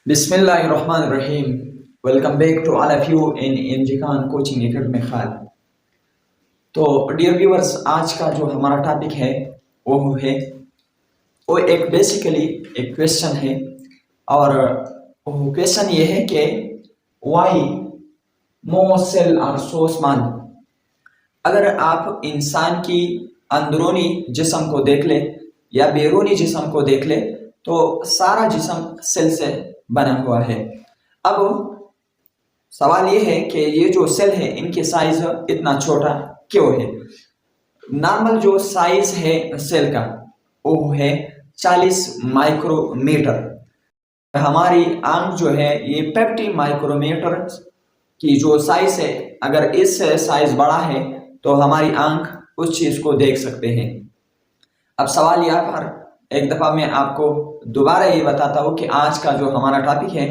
Bismillahirrahmanirrahim. Welcome back to all of you in MG Khan Coaching Academy खाल। तो dear viewers, आज का जो हमारा टॉपिक है वो एक बेसिकली एक क्वेश्चन है। और वो क्वेश्चन ये है कि why most cell are so small. अगर आप इंसान की अंदरूनी जिस्म को देख ले या बैरूनी जिस्म को देख ले तो सारा जिस्म सेल से बना हुआ है। अब सवाल ये है कि ये जो सेल है इनके साइज इतना छोटा क्यों है। नॉर्मल जो साइज है सेल का वो है 40 माइक्रोमीटर। हमारी आंख जो है ये 50 माइक्रोमीटर की जो साइज है, अगर इससे साइज बड़ा है तो हमारी आंख उस चीज को देख सकते हैं। अब सवाल यहाँ पर एक दफा मैं आपको दोबारा ये बताता हूँ कि आज का जो हमारा टॉपिक है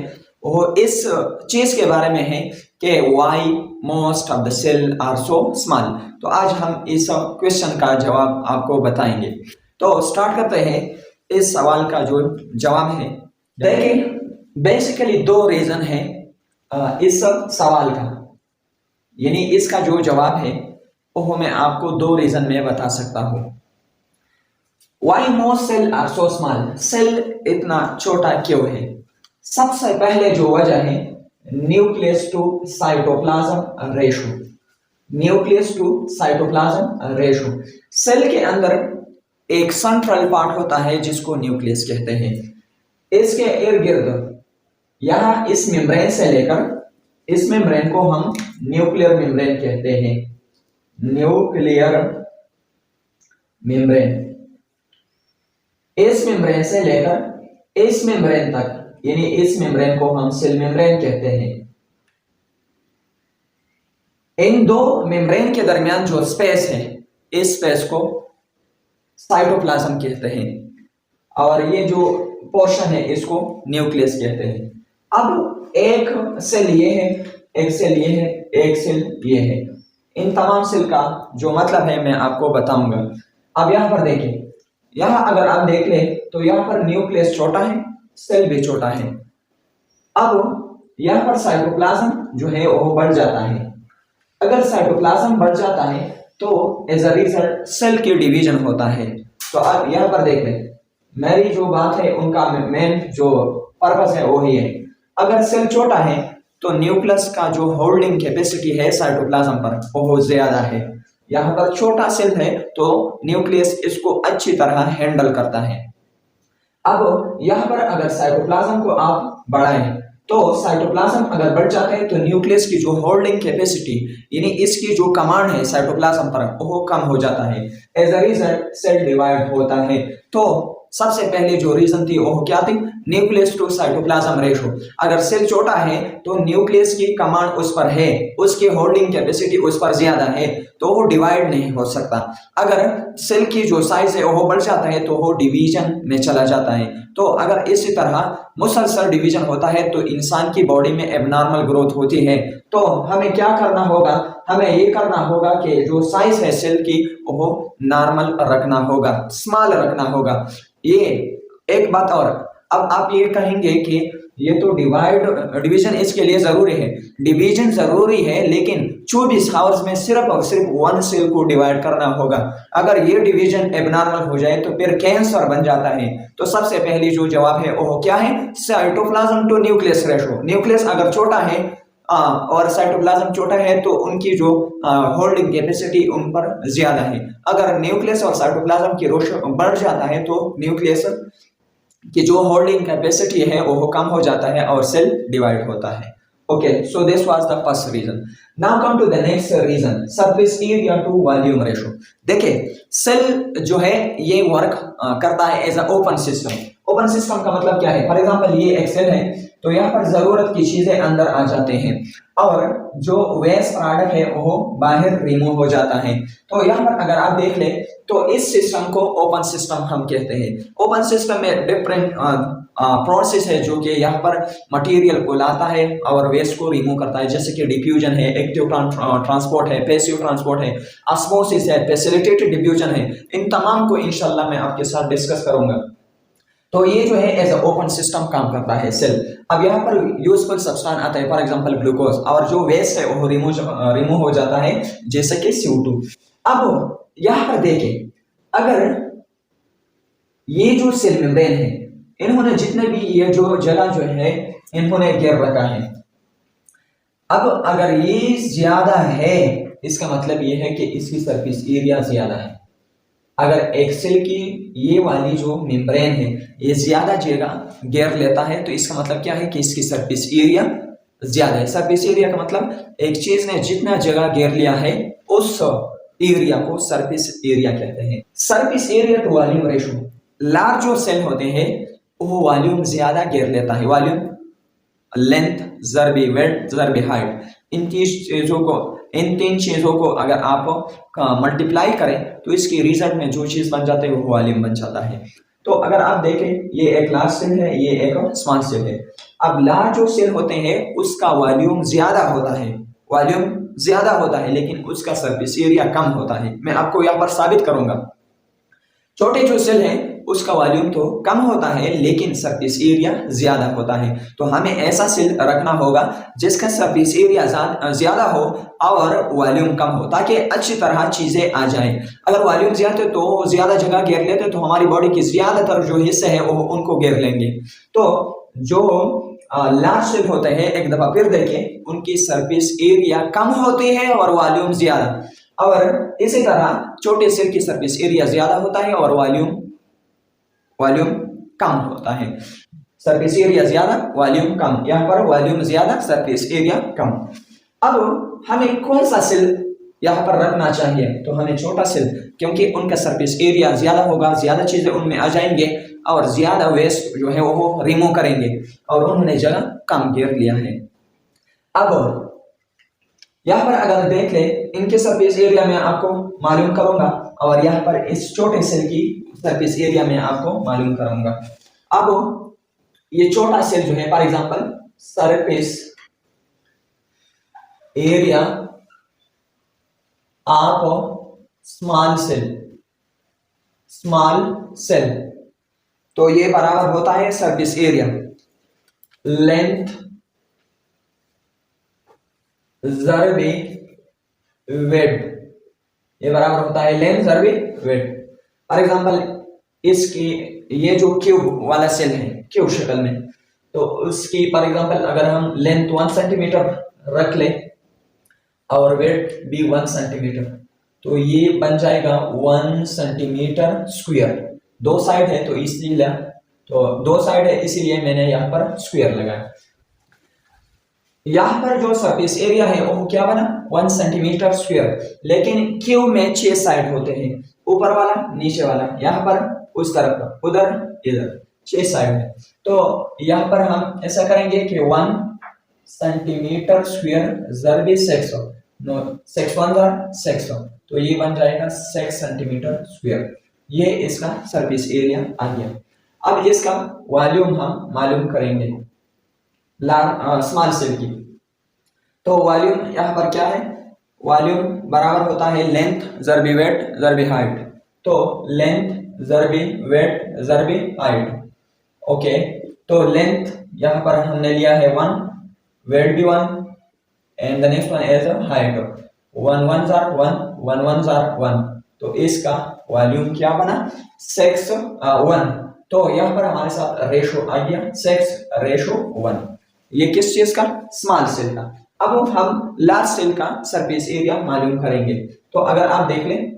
वो इस चीज के बारे में है कि why most of the cell are so small. तो आज हम इस क्वेश्चन का जवाब आपको बताएंगे। तो स्टार्ट करते हैं। इस सवाल का जो जवाब है, देखिए बेसिकली दो रीजन है इस सवाल का, यानी इसका जो जवाब है वो मैं आपको दो रीजन में बता सकता हूँ। Why most cell are so small? Cell इतना छोटा क्यों है? सबसे पहले जो वजह है nucleus to cytoplasm ratio. Nucleus to cytoplasm ratio. Cell के अंदर एक सेंट्रल पार्ट होता है जिसको न्यूक्लियस कहते हैं। इसके इर्द गिर्द यहाँ इस मेम्ब्रेन से लेकर इस मेम्ब्रेन को हम न्यूक्लियर मेम्ब्रेन कहते हैं। Nuclear membrane. इस मेम्ब्रेन से लेकर इस मेम्ब्रेन तक, यानी इस मेम्ब्रेन को हम सेल मेम्ब्रेन कहते हैं। इन दो मेम्ब्रेन के दरमियान जो स्पेस है इस स्पेस को साइटोप्लाज्म कहते हैं और ये जो पोर्शन है इसको न्यूक्लियस कहते हैं। अब एक सेल ये है, एक सेल ये है, एक सेल ये है। इन तमाम सेल का जो मतलब है मैं आपको बताऊंगा। अब यहां पर देखिए, यहां अगर आप देख ले तो यहां पर न्यूक्लियस छोटा है, सेल भी छोटा है। अब यहां पर साइटोप्लाज्म जो है वो बढ़ जाता है। अगर साइटोप्लाज्म बढ़ जाता है तो एज अ रिजल्ट सेल की डिवीजन होता है। तो अब यहां पर देख ले, मेरी जो बात है उनका मेन जो पर्पस है वो ही है। अगर सेल छोटा है तो न्यूक्लियस का जो होल्डिंग कैपेसिटी है साइटोप्लाज्म पर वो ज्यादा है। यहाँ पर छोटा सेल है तो न्यूक्लियस इसको अच्छी तरह हैंडल करता है। अब यहाँ पर अगर साइटोप्लाज्म को आप बढ़ाएं तो साइटोप्लाज्म अगर बढ़ जाता है तो न्यूक्लियस की जो होल्डिंग कैपेसिटी, यानी इसकी जो कमांड है साइटोप्लाज्म पर वो कम हो जाता है। As a result cell divide होता है। तो सबसे पहले जो रीजन थी वो क्या थी? Nucleus to cytoplasm ratio. अगर सेल छोटा है तो न्यूक्लियस की कमांड उस पर है, उसकी होल्डिंग कैपेसिटी उस पर ज्यादा है तो वो डिवाइड नहीं हो सकता। अगर सेल की जो साइज है वो बढ़ जाता है तो वो डिवीजन में चला जाता है। तो अगर इसी तरह मुसलसल डिवीजन होता है तो इंसान की बॉडी में एबनॉर्मल ग्रोथ होती है। तो हमें क्या करना होगा? हमें ये करना होगा कि जो साइज है सेल की वो नॉर्मल रखना होगा, स्मॉल रखना होगा। ये एक बात और, अब आप ये कहेंगे कि ये तो डिवीजन इसके लिए जरूरी है। डिवीजन जरूरी है लेकिन 24 आवर्स में सिर्फ और सिर्फ वन सेल को डिवाइड करना होगा। अगर ये डिवीजन एबनॉर्मल हो जाए तो फिर कैंसर बन जाता है। तो सबसे पहली जो जवाब है वो क्या है? Cytoplasm to nucleus ratio. Nucleus अगर छोटा है और साइटोप्लाज्म छोटा है तो उनकी जो होल्डिंग कैपेसिटी उन पर ज्यादा है। अगर न्यूक्लियस और साइटोप्लाज्म की रेशो बढ़ जाता है तो न्यूक्लियस की जो होल्डिंग कैपेसिटी है वो कम हो जाता है और सेल डिवाइड होता है। Okay, so this was the first reason. Now come to the next reason, surface area to volume ratio. देखिए सेल जो है ये वर्क करता है as a open system. Open system का मतलब क्या है? फॉर एग्जांपल ये एक सेल है तो यहाँ पर जरूरत की चीजें अंदर आ जाते हैं और जो वेस्ट प्रोडक्ट है वो बाहर रिमूव हो जाता है। तो यहाँ पर अगर आप देख ले तो इस सिस्टम को ओपन सिस्टम हम कहते हैं। ओपन सिस्टम में डिफरेंट प्रोसेस है जो कि यहाँ पर मटेरियल को लाता है और वेस्ट को रिमूव करता है, जैसे कि डिफ्यूजन है, एक्टिव ट्रांसपोर्ट है, पैसिव ट्रांसपोर्ट है, ऑस्मोसिस है, फैसिलिटेटेड डिफ्यूजन है। इन तमाम को इंशाल्लाह मैं आपके साथ डिस्कस करूंगा। तो ये जो है एज अ ओपन सिस्टम काम करता है सेल। अब यहाँ पर यूजफुल सब्सटेंस आता है, फॉर एग्जांपल ग्लूकोज, और जो वेस्ट है वो रिमूव हो जाता है, जैसे कि CO2। अब यहाँ पर देखें, अगर ये जो सेल मेम्ब्रेन है, इन्होंने जितने भी ये जो जगह जो है इन्होंने घेर रखा है। अब अगर ये ज्यादा है, इसका मतलब ये है कि इसकी सरफेस एरिया ज्यादा है। अगर एक सेल की ये वाली जो मेम्ब्रेन है ये ज्यादा जगह घेर लेता है, तो इसका मतलब क्या है कि इसकी सरफेस एरिया ज्यादा है। सरफेस एरिया का मतलब एक चीज ने जितना जगह घेर लिया है उस एरिया को सरफेस एरिया कहते हैं। Surface area to volume ratio, large जो सेल होते हैं वो वॉल्यूम ज्यादा घेर लेता है। वॉल्यूम, लेंथ जरबी वेट जरबी हाइट, इन तीन चीजों को अगर आप मल्टीप्लाई करें तो इसकी रिजल्ट में जो चीज बन जाता है वो वॉल्यूम बन जाता है। तो अगर आप देखें, ये एक लार्ज सेल है, ये एक स्मॉल सेल है। अब लार्ज जो सेल होते हैं उसका वॉल्यूम ज्यादा होता है, वॉल्यूम ज्यादा होता है, लेकिन उसका सरफेस एरिया कम होता है। मैं आपको यहाँ पर साबित करूंगा। छोटे जो सेल है उसका वॉल्यूम तो कम होता है लेकिन सरफेस एरिया ज्यादा होता है। तो हमें ऐसा सेल रखना होगा जिसका सरफेस एरिया ज्यादा हो और वॉल्यूम कम हो, ताकि अच्छी तरह चीजें आ जाएं। अगर वॉल्यूम ज्यादा तो ज्यादा जगह घेर लेते तो हमारी बॉडी की ज्यादातर जो हिस्से है वो उनको घेर लेंगे। तो जो लार्ज सेल होते हैं, एक दफा फिर देखें, उनकी सरफेस एरिया कम होती है और वॉल्यूम ज्यादा। और इसी तरह छोटे सेल की सरफेस एरिया ज्यादा होता है और वॉल्यूम कम होता है। सरफेस एरिया ज्यादा, वॉल्यूम कम। यहाँ पर वॉल्यूम ज्यादा, सरफेस एरिया कम। अब हमें कौन सा सेल यहाँ पर रखना चाहिए? तो हमें छोटा सेल, क्योंकि उनका सरफेस एरिया ज्यादा होगा, ज्यादा चीजें उनमें आ जाएंगे और ज्यादा वेस्ट जो है वो रिमूव करेंगे, और उन्होंने जगह कम घेर लिया है। अब यहाँ पर अगर देख ले, इनके सरफेस एरिया में आपको मालूम करूंगा और यहाँ पर इस छोटे सेल की सरफेस एरिया में आपको मालूम करूंगा। अब ये छोटा सेल जो है, for example surface area of small cell, तो ये बराबर होता है सरफेस एरिया लेंथ जरबी वेट, ये बराबर होता है लेंथ जरबी वेट। फॉर एग्जांपल इसकी ये जो क्यूब वाला सेल है, क्यूब शक्ल में, तो उसकी फॉर एग्जांपल अगर हम लेंथ 1 सेंटीमीटर रख ले और वेट भी 1 सेंटीमीटर, तो ये बन जाएगा 1 सेंटीमीटर स्क्वायर। दो साइड है तो इसलिए, तो दो साइड है इसीलिए मैंने यहाँ पर स्क्वायर लगाया। यहाँ पर जो सरफेस एरिया है वो क्या बना? 1 सेंटीमीटर स्क्वायर। लेकिन क्यूब में 6 साइड होते हैं, ऊपर वाला, नीचे वाला, यहाँ पर, उस तरफ, उधर, इधर, 6 साइड है। तो यहाँ पर हम ऐसा करेंगे कि 1 सेंटीमीटर स्क्वायर जरबी 600, 600, तो ये बन जाएगा 6 सेंटीमीटर स्क्वायर। ये इसका सरफेस एरिया आ गया। अब इसका वॉल्यूम हम मालूम करेंगे स्मॉल सेल की। तो वॉल्यूम यहाँ पर क्या है? वॉल्यूम बराबर होता है लेंथ जरबी वेट जरबी हाइट। तो लेंथ जरबी वेट जरबी हाइट। ओके, तो लेंथ यहाँ पर हमने लिया है 1, वेट भी 1, and the next one is height. 1 1 jar 1, 1 1 jar 1, तो इसका वॉल्यूम क्या बना? 6:1। तो यहाँ पर हमारे साथ रेशो आ गया 6:1। ये किस चीज का? स्मॉल सेल का। अब हम लार्ज सेल का सरफेस एरिया मालूम करेंगे। तो अगर आप देख लें,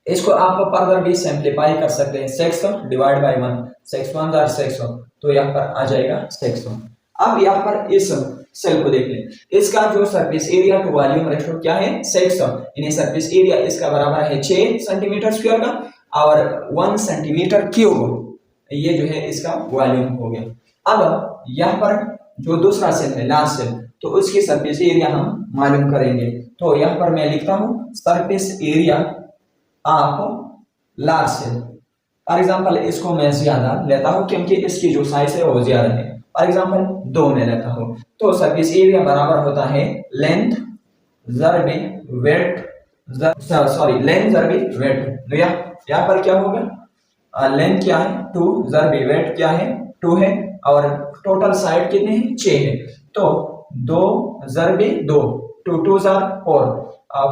इसको आप फर्दर भी सिंपलीफाई कर सकते हैं। 600 डिवाइड बाय 1, 6 1 जार 600, तो यहाँ पर आ जाएगा 600। अब यहाँ पर इस सेल को देख लें, इसका जो surface area to volume ratio क्या है? 600, यानी सरफेस एरिया इसका बराबर है 6 सेंटीमीटर स्क्वायर का, और 1 सेंटीमीटर क्यूब, ये जो है इसका वॉल्यूम हो गया। अब यहाँ पर जो दूसरा सेल है लार्ज सेल, तो उसकी सरफेस एरिया हम मालूम करेंगे। तो यहाँ पर मैं लिखता हूँ surface area of large cell. For example इसको मैं ज्यादा लेता हूँ क्योंकि इसकी जो साइज है वो ज्यादा है। फॉर एग्जांपल 2 में लेता हूँ, तो सरफेस एरिया बराबर होता है लेंथ जरबी वेट, सॉरी लेंथ जरबी वेट। तो यहाँ पर क्या होगा? लेंथ क्या है 2 ज़रबी वेट क्या है 2 है और टोटल साइड कितने हैं 6 है। तो 2 ज़रबी 2 2 2 ज़ार 4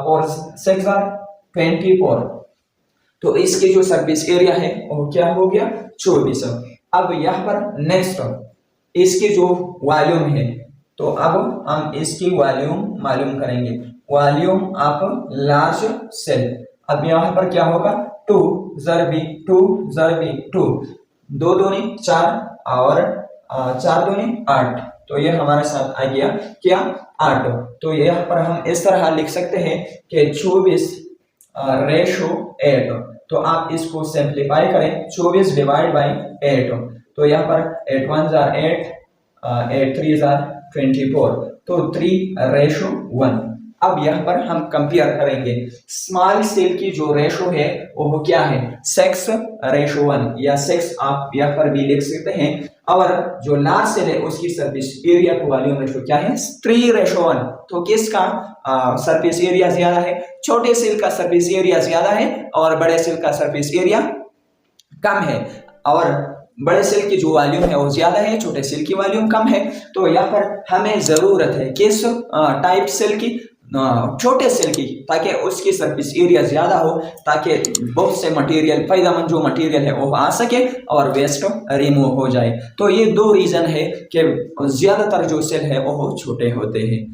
4 6 ज़ार 24। तो इसके जो सरफेस एरिया है वो क्या हो गया 24। अब यहाँ पर नेक्स्ट इसकी जो वॉल्यूम है, तो अब हम इसकी वॉल्यूम मालूम करेंगे। वॉल्यूम ऑफ लार्ज सेल, अब यहाँ पर क्या होगा 2 ज़रबी 2 ज़रबी 2 2 दूनी 4 और 4 दूनी 8। तो ये हमारे साथ आ गया क्या 8। तो यहाँ पर हम इस तरह लिख सकते हैं कि 24 रेशो 8। तो आप इसको सिंप्लीफाई करें 24 डिवाइड बाई 8। तो यहाँ पर 8 1 जार 8 8 3 जार 24। तो 3:1। अब यहाँ पर हम कंपेयर करेंगे स्मॉल सेल की जो रेशो है वो क्या है 6:1 या 6 आप यहाँ पर भी लिख सकते हैं। और जो लार्ज सेल है उसकी surface area to volume ratio क्या है 3:1। तो किसका सरफेस एरिया ज्यादा है, छोटे सेल का सरफेस एरिया ज्यादा है और बड़े सेल का सरफेस एरिया कम है। और बड़े सेल की जो वॉल्यूम है वो ज्यादा है, छोटे सेल की वॉल्यूम कम है। तो यहाँ पर हमें जरूरत है किस टाइप सेल की, छोटे सेल की, ताकि उसकी सरफेस एरिया ज्यादा हो, ताकि बहुत से मटेरियल फायदेमंद जो मटेरियल है वो आ सके और वेस्ट रिमूव हो जाए। तो ये दो रीजन है कि ज्यादातर जो सेल है वो छोटे होते हैं।